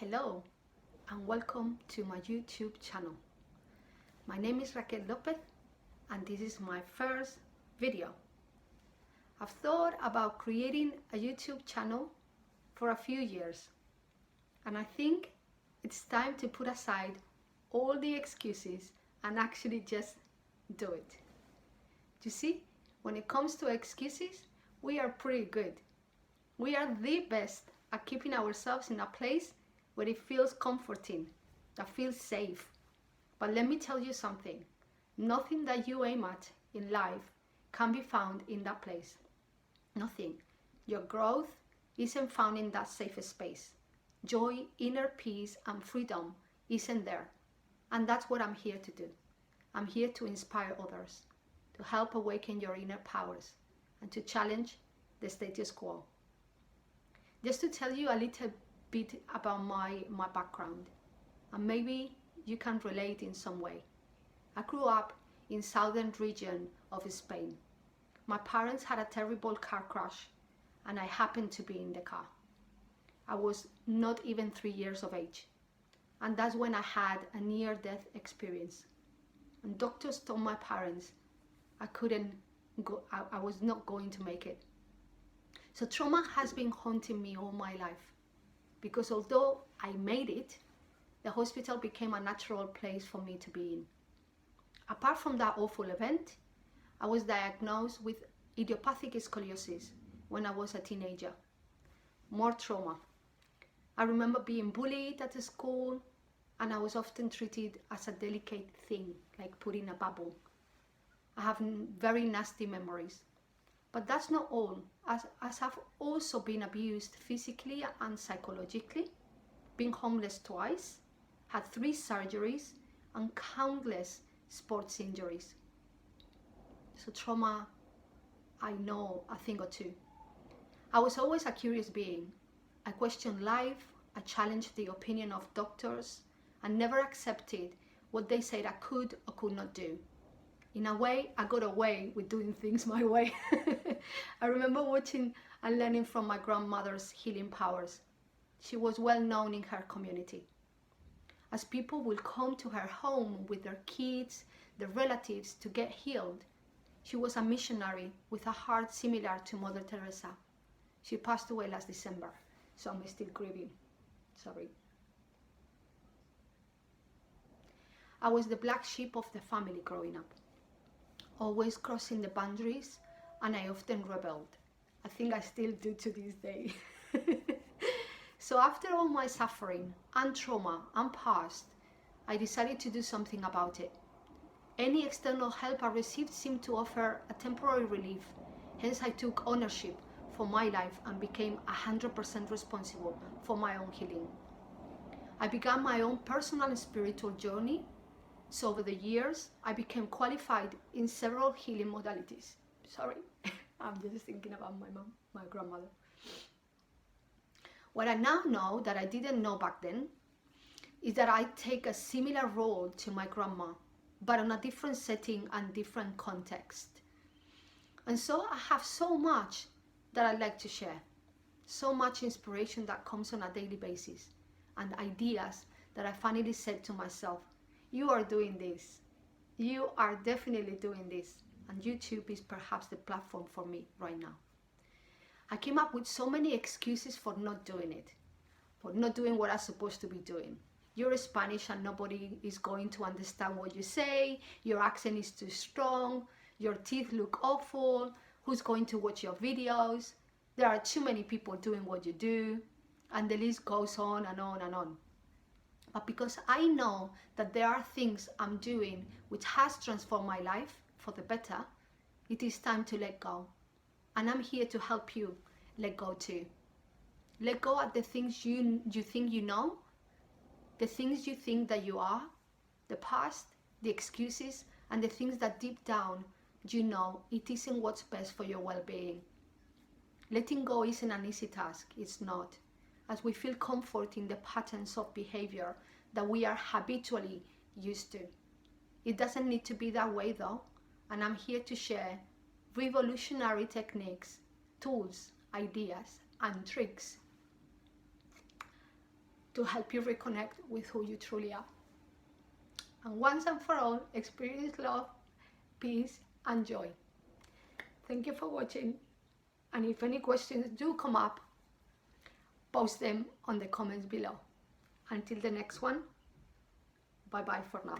Hello and welcome to my YouTube channel. My name is Raquel Lopez and this is my first video. I've thought about creating a YouTube channel for a few years and I think it's time to put aside all the excuses and actually just do it. You see, when it comes to excuses, we are pretty good. We are the best at keeping ourselves in a place where it feels comforting, that feels safe. But let me tell you something, nothing that you aim at in life can be found in that place. Nothing. Your growth isn't found in that safe space. Joy, inner peace and freedom isn't there. And that's what I'm here to do. I'm here to inspire others, to help awaken your inner powers and to challenge the status quo. Just to tell you a little bit about my background, and maybe you can relate in some way. I grew up in southern region of Spain. My parents had a terrible car crash and I happened to be in the car. I was not even 3 years of age, and that's when I had a near-death experience. And doctors told my parents I was not going to make it. So trauma has been haunting me all my life, because although I made it, the hospital became a natural place for me to be in. Apart from that awful event, I was diagnosed with idiopathic scoliosis when I was a teenager. More trauma. I remember being bullied at school, and I was often treated as a delicate thing, like put in a bubble. I have very nasty memories. But that's not all, as I've also been abused physically and psychologically, been homeless twice, had 3 surgeries, and countless sports injuries. So trauma, I know a thing or two. I was always a curious being. I questioned life, I challenged the opinion of doctors, and never accepted what they said I could or could not do. In a way, I got away with doing things my way. I remember watching and learning from my grandmother's healing powers. She was well known in her community, as people will come to her home with their kids, their relatives to get healed. She was a missionary with a heart similar to Mother Teresa. She passed away last December, so I'm still grieving. Sorry. I was the black sheep of the family growing up, always crossing the boundaries, and I often rebelled. I think I still do to this day. So after all my suffering and trauma and past, I decided to do something about it. Any external help I received seemed to offer a temporary relief. Hence I took ownership for my life and became 100% responsible for my own healing. I began my own personal and spiritual journey. So over the years, I became qualified in several healing modalities. Sorry, I'm just thinking about my mom, my grandmother. What I now know that I didn't know back then is that I take a similar role to my grandma, but on a different setting and different context. And so I have so much that I'd like to share. So much inspiration that comes on a daily basis, and ideas that I finally said to myself, you are doing this. You are definitely doing this. And YouTube is perhaps the platform for me right now. I came up with so many excuses for not doing it, for not doing what I'm supposed to be doing. You're Spanish and nobody is going to understand what you say. Your accent is too strong. Your teeth look awful. Who's going to watch your videos? There are too many people doing what you do. And the list goes on and on and on. But because I know that there are things I'm doing which has transformed my life for the better, it is time to let go. And I'm here to help you let go too. Let go of the things you think you know, the things you think that you are, the past, the excuses, and the things that deep down you know it isn't what's best for your well-being. Letting go isn't an easy task, it's not, as we feel comfort in the patterns of behavior that we are habitually used to. It doesn't need to be that way though, and I'm here to share revolutionary techniques, tools, ideas, and tricks to help you reconnect with who you truly are. And once and for all, experience love, peace, and joy. Thank you for watching. And if any questions do come up, post them on the comments below. Until the next one, bye bye for now.